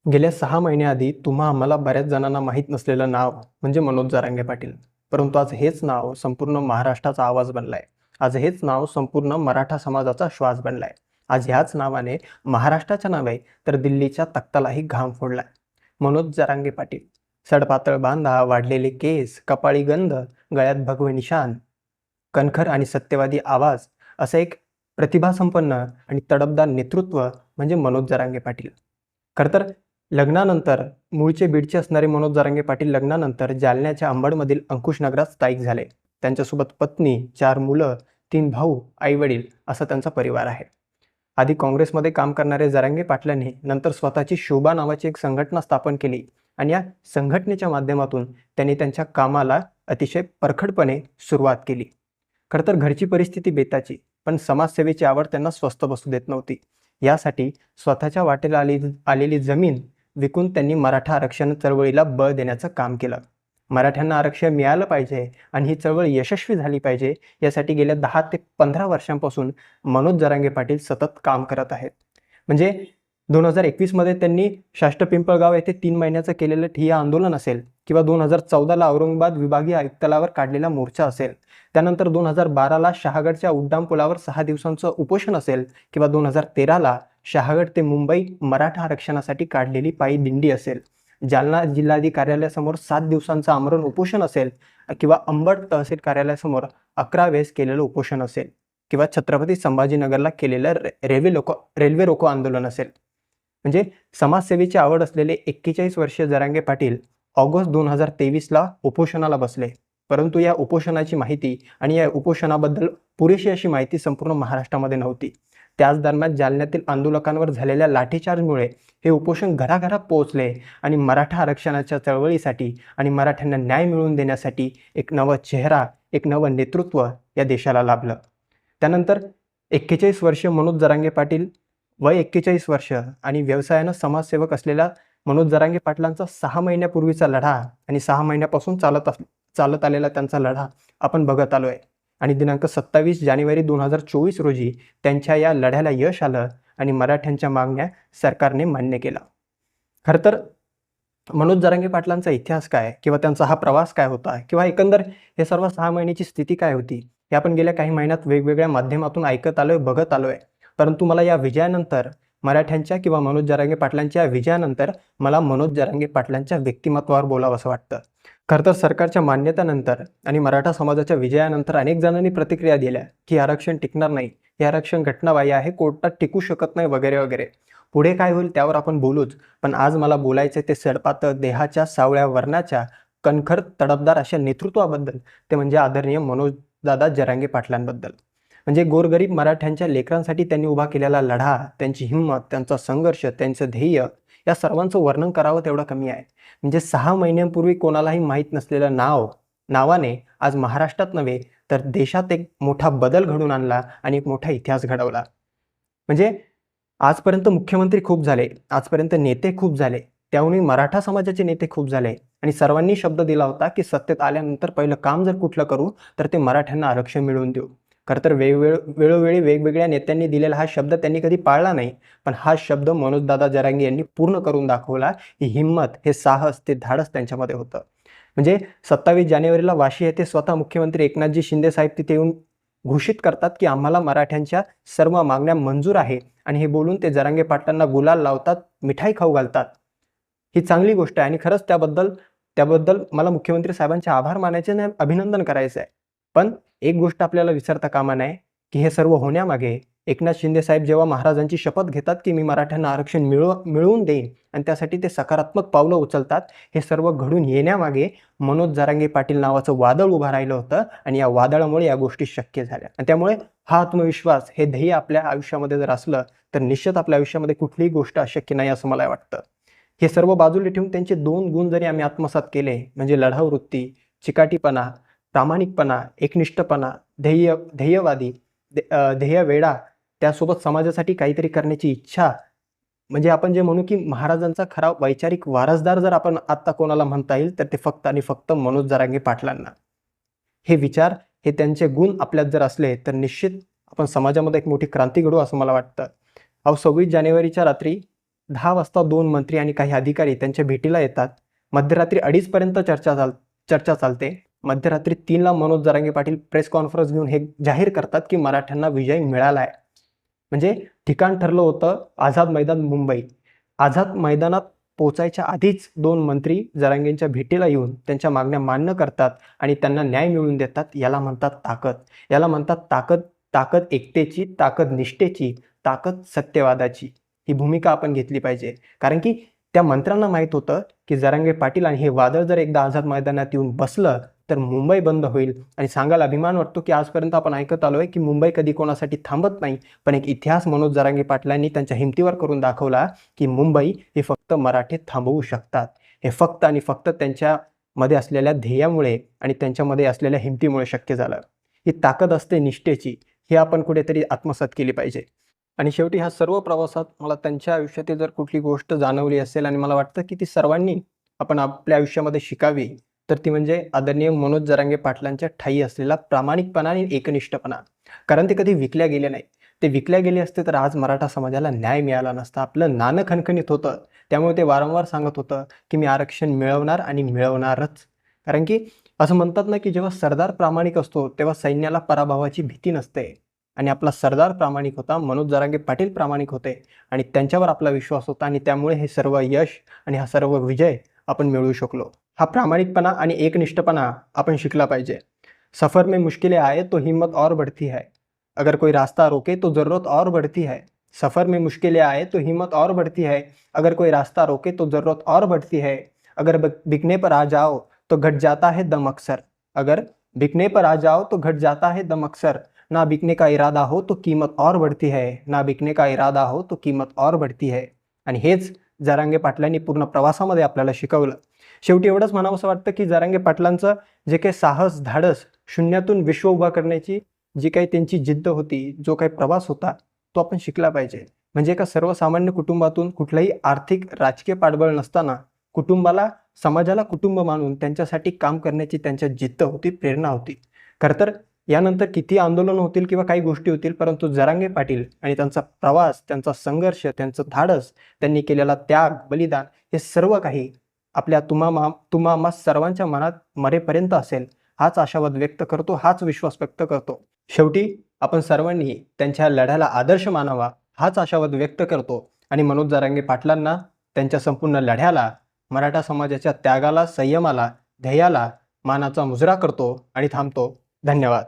गेल्या 6 महिन्याआधी तुम्हा आम्हाला बऱ्याच जणांना माहीत नसलेलं नाव म्हणजे मनोज जरांगे पाटील. परंतु आज हेच नाव संपूर्ण महाराष्ट्राचा आवाज बनलाय. आज हेच नाव संपूर्ण मराठा समाजाचा श्वास बनलाय. आज ह्याच नावाने महाराष्ट्राच्या नव्हे तर दिल्लीच्या तख्तालाही घाम फोडलाय. मनोज जरांगे पाटील. सडपातळ बांधा, वाढलेले केस, कपाळी गंध, गळ्यात भगवे निशाण, कणखर आणि सत्यवादी आवाज, असं एक प्रतिभासंपन्न आणि तडफदार नेतृत्व म्हणजे मनोज जरांगे पाटील. खरं तर लग्नानंतर मूळचे बीडचे असणारे मनोज जरांगे पाटील लग्नानंतर जालन्याच्या अंबडमधील अंकुश नगरात स्थायिक झाले. त्यांच्यासोबत पत्नी, 4 मुलं, 3 भाऊ, आई-वडील असा त्यांचा परिवार आहे. आधी काँग्रेसमध्ये काम करणारे जरांगे पाटलांनी नंतर स्वतःची शोभा नावाची एक संघटना स्थापन केली आणि या संघटनेच्या माध्यमातून त्यांनी त्यांच्या कामाला अतिशय परखडपणे सुरुवात केली. खरं तर घरची परिस्थिती बेताची, पण समाजसेवेची आवड त्यांना स्वस्थ बसू देत नव्हती. यासाठी स्वतःच्या वाटेला आलेली जमीन विकून त्यांनी मराठा आरक्षण चळवळीला बळ देण्याचं काम केलं. मराठ्यांना आरक्षण मिळालं पाहिजे आणि ही चळवळ यशस्वी झाली पाहिजे यासाठी गेल्या 10 ते 15 वर्षांपासून मनोज जरांगे पाटील सतत काम करत आहेत. म्हणजे 2021मध्ये त्यांनी शाष्टपिंपळगाव येथे 3 महिन्याचं केलेलं ठिय्या आंदोलन असेल किंवा 2014ला औरंगाबाद विभागीय आयुक्तालयावर काढलेला मोर्चा असेल, त्यानंतर 2012ला शहागडच्या उड्डाणपुलावर 6 दिवसांचं उपोषण असेल किंवा 2013ला शहागड ते मुंबई मराठा आरक्षणासाठी काढलेली पायी दिंडी असेल, जालना जिल्हाधिकारी कार्यालयासमोर 7 दिवसांचं आमरण उपोषण असेल किंवा अंबड तहसील कार्यालयासमोर 11 वेळेस केलेलं उपोषण असेल किंवा छत्रपती संभाजीनगरला केलेलं रेल्वे रोको आंदोलन असेल. म्हणजे समाजसेवेची आवड असलेले 41 वर्षीय जरांगे पाटील ऑगस्ट 2023ला उपोषणाला बसले. परंतु या उपोषणाची माहिती आणि या उपोषणाबद्दल पुरेशी अशी माहिती संपूर्ण महाराष्ट्रामध्ये नव्हती. त्याच दरम्यान जालन्यातील आंदोलकांवर झालेल्या लाठीचार्जमुळे हे उपोषण घराघरात पोहोचले आणि मराठा आरक्षणाच्या चळवळीसाठी आणि मराठ्यांना न्याय मिळवून देण्यासाठी एक नवा चेहरा, एक नवं नेतृत्व या देशाला लाभलं. त्यानंतर 41 वर्षीय मनोज जरांगे पाटील, वय 41 वर्ष आणि व्यवसायानं समाजसेवक असलेला मनोज जरांगे पाटलांचा 6 महिन्यापूर्वीचा लढा आणि 6 महिन्यापासून चालत आलेला त्यांचा लढा आपण बघत आलोय आणि दिनांक 27 जानेवारी 2024 रोजी त्यांच्या या लढ्याला यश आलं आणि मराठ्यांच्या मागण्या सरकारने मान्य केला. खरं तर मनोज जरांगे पाटलांचा इतिहास काय किंवा त्यांचा हा प्रवास काय होता किंवा एकंदर हे सर्व 6 महिन्याची स्थिती काय होती हे आपण गेल्या काही महिन्यात वेगवेगळ्या माध्यमातून ऐकत आलोय, बघत आलोय. परंतु मला या विजयानंतर मराठ्यांच्या किंवा मनोज जरांगे पाटलांच्या विजयानंतर मला मनोज जरांगे पाटलांच्या व्यक्तिमत्वावर बोलावं असं वाटतं. खरं तर सरकारच्या मान्यतेनंतर आणि मराठा समाजाच्या विजयानंतर अनेक जणांनी प्रतिक्रिया दिल्या की आरक्षण टिकणार नाही, हे आरक्षण घटनाबाह्य आहे, कोर्टात टिकू शकत नाही वगैरे वगैरे. पुढे काय होईल त्यावर आपण बोलूच, पण आज मला बोलायचं ते सडपातळ देहाच्या, सावळ्या वर्णाच्या, कणखर तडफदार अशा नेतृत्वाबद्दल, ते म्हणजे आदरणीय मनोजदादा जरांगे पाटलांबद्दल. म्हणजे गोरगरीब मराठ्यांच्या लेकरांसाठी त्यांनी उभा केलेला लढा, त्यांची हिंमत, त्यांचा संघर्ष, त्यांचं ध्येय, या सर्वांचं वर्णन करावं तेवढं कमी आहे. म्हणजे 6 महिन्यांपूर्वी कोणालाही माहीत नसलेलं नावाने आज महाराष्ट्रात नव्हे तर देशात एक मोठा बदल घडून आणला आणि एक मोठा इतिहास घडवला. म्हणजे आजपर्यंत मुख्यमंत्री खूप झाले, आजपर्यंत नेते खूप झाले, त्याहूनही मराठा समाजाचे नेते खूप झाले आणि सर्वांनी शब्द दिला होता की सत्तेत आल्यानंतर पहिलं काम जर कुठलं करू तर ते मराठ्यांना आरक्षण मिळवून देऊ. खरं तर वेळोवेळी वेगवेगळ्या नेत्यांनी दिलेला हा शब्द त्यांनी कधी पाळला नाही, पण हा शब्द मनोजदादा जरांगे यांनी पूर्ण करून दाखवला. ही हिंमत, हे साहस, ते धाडस त्यांच्यामध्ये होतं. म्हणजे 27 जानेवारीला वाशी येथे स्वतः मुख्यमंत्री एकनाथजी शिंदे साहेब तिथे येऊन घोषित करतात की आम्हाला मराठ्यांच्या सर्व मागण्या मंजूर आहे आणि हे बोलून ते जरांगे पाटलांना गुलाल लावतात, मिठाई खाऊ घालतात. ही चांगली गोष्ट आहे आणि खरंच त्याबद्दल मला मुख्यमंत्री साहेबांचे आभार मानायचे आणि अभिनंदन करायचं आहे. पण एक गोष्ट आपल्याला विसरता कामा नये की हे सर्व होण्यामागे एकनाथ शिंदे साहेब जेव्हा महाराजांची शपथ घेतात की मी मराठ्यांना आरक्षण मिळवून देईन आणि त्यासाठी ते सकारात्मक पावलं उचलतात, हे सर्व घडून येण्यामागे मनोज जरांगे पाटील नावाचं वादळ उभं राहिलं होतं आणि या वादळामुळे या गोष्टी शक्य झाल्या. आणि त्यामुळे हा आत्मविश्वास, हे ध्येय आपल्या आयुष्यामध्ये जर असलं तर निश्चित आपल्या आयुष्यामध्ये कुठलीही गोष्ट अशक्य नाही असं मला वाटतं. हे सर्व बाजूला ठेवून त्यांचे 2 गुण जरी आम्ही आत्मसात केले, म्हणजे लढाऊ वृत्ती, चिकाटीपणा, प्रामाणिकपणा, एकनिष्ठपणा, ध्येयवादी, ध्येयवेडा, त्यासोबत समाजासाठी काहीतरी करण्याची इच्छा, म्हणजे आपण जे म्हणू की महाराजांचा खरा वैचारिक वारसदार जर आपण आत्ता कोणाला म्हणता येईल तर ते फक्त आणि फक्त मनोज जरांगे पाटलांना. हे विचार, हे त्यांचे गुण आपल्यात जर असले तर निश्चित आपण समाजामध्ये एक मोठी क्रांती घडू असं मला वाटतं. 26 जानेवारीच्या रात्री 10 वाजता 2 मंत्री आणि काही अधिकारी त्यांच्या भेटीला येतात. मध्यरात्री 2:30 पर्यंत चर्चा चालते. मध्यरात्री 3ला मनोज जरांगे पाटील प्रेस कॉन्फरन्स घेऊन हे जाहीर करतात की मराठ्यांना विजय मिळाला आहे. म्हणजे ठिकाण ठरलं होतं आझाद मैदान मुंबई. आझाद मैदानात पोचायच्या आधीच 2 मंत्री जरांगेंच्या भेटीला येऊन त्यांच्या मागण्या मान्य करतात आणि त्यांना न्याय मिळवून देतात. याला म्हणतात ताकद. याला म्हणतात ताकद. ताकद एकतेची, ताकद निष्ठेची, ताकद सत्यवादाची. ही भूमिका आपण घेतली पाहिजे. कारण की त्या मंत्र्यांना माहीत होतं की जरांगे पाटील आणि हे वादळ जर एकदा आझाद मैदानात येऊन बसलं तर मुंबई बंद होईल. आणि सांगायला अभिमान वाटतो की आजपर्यंत आपण ऐकत आलोय की मुंबई कधी कोणासाठी थांबत नाही. पण एक इतिहास मनोज जरांगे पाटलांनी त्यांच्या हिमतीवर करून दाखवला की मुंबई हे फक्त मराठी थांबवू शकतात. हे फक्त आणि फक्त त्यांच्यामध्ये असलेल्या ध्येयामुळे आणि त्यांच्यामध्ये असलेल्या हिमतीमुळे शक्य झालं. ही ताकद असते निष्ठेची. हे आपण कुठेतरी आत्मसात केली पाहिजे. आणि शेवटी ह्या सर्व प्रवासात मला त्यांच्या आयुष्यातील जर कुठली गोष्ट जाणवली असेल आणि मला वाटतं की ती सर्वांनी आपण आपल्या आयुष्यामध्ये शिकावी, तर ती म्हणजे आदरणीय मनोज जरांगे पाटलांच्या ठायी असलेला प्रामाणिकपणा आणि एकनिष्ठपणा. कारण ते कधी विकल्या गेले नाही. ते विकल्या गेले असते तर आज मराठा समाजाला न्याय मिळाला नसता. आपलं नाणं खणखणीत होतं. त्यामुळे ते वारंवार सांगत होतं की मी आरक्षण मिळवणार आणि मिळवणारच. कारण की असं म्हणतात ना की जेव्हा सरदार प्रामाणिक असतो तेव्हा सैन्याला पराभवाची भीती नसते. आणि आपला सरदार प्रामाणिक होता, मनोज जरांगे पाटील प्रामाणिक होते आणि त्यांच्यावर आपला विश्वास होता आणि त्यामुळे हे सर्व यश आणि हा सर्व विजय आपण मिळवू शकलो. हा प्रामाणिकपणा आणि एकनिष्ठपणा आपण शिकला पाहिजे. सफर में मुश्किलें आए तो हिम्मत और बढ़ती है. अगर कोई रास्ता रोके तो ज़रूरत और बढ़ती है. सफ़र में मुश्किलें आए तो हिम्मत और बढ़ती है. अगर कोई रास्ता रोके तो ज़रूरत और बढ़ती है. अगर बिकने पर आ जाओ तो घट जाता है दम अक्सर. अगर बिकने पर आ जाओ तो घट जाता है दम अक्सर. ना बिकने का इरादा हो तो कीमत और बढ़ती है. ना बिकने का इरादा हो तो कीमत और बढ़ती है. आणि हेच जरांगे पाटलांनी पूर्ण प्रवासामध्ये आपल्याला शिकवलं. शेवटी एवढंच म्हणावंसं वाटतं की जरांगे पाटलांचं जे काही साहस, धाडस, शून्यातून विश्व उभा करण्याची जी काही त्यांची जिद्द होती, जो काही प्रवास होता, तो आपण शिकला पाहिजे. म्हणजे एका सर्वसामान्य कुटुंबातून कुठलंही आर्थिक, राजकीय पाठबळ नसताना कुटुंबाला, समाजाला कुटुंब मानून त्यांच्यासाठी काम करण्याची त्यांच्या जिद्द होती, प्रेरणा होती. खरं तर यानंतर किती आंदोलन होतील किंवा काही गोष्टी होतील, परंतु जरांगे पाटील आणि त्यांचा प्रवास, त्यांचा संघर्ष, त्यांचं धाडस, त्यांनी केलेला त्याग, बलिदान हे सर्व काही आपल्या तुम्हा सर्वांच्या मनात मरेपर्यंत असेल. हाच आशावाद व्यक्त करतो, हाच विश्वास व्यक्त करतो. शेवटी आपण सर्वांनी त्यांच्या लढ्याला आदर्श मानावा, हाच आशावाद व्यक्त करतो आणि मनोज जरांगे पाटलांना, त्यांच्या संपूर्ण लढ्याला, मराठा समाजाच्या त्यागाला, संयमाला, ध्येयाला मानाचा मुजरा करतो आणि थांबतो. धन्यवाद.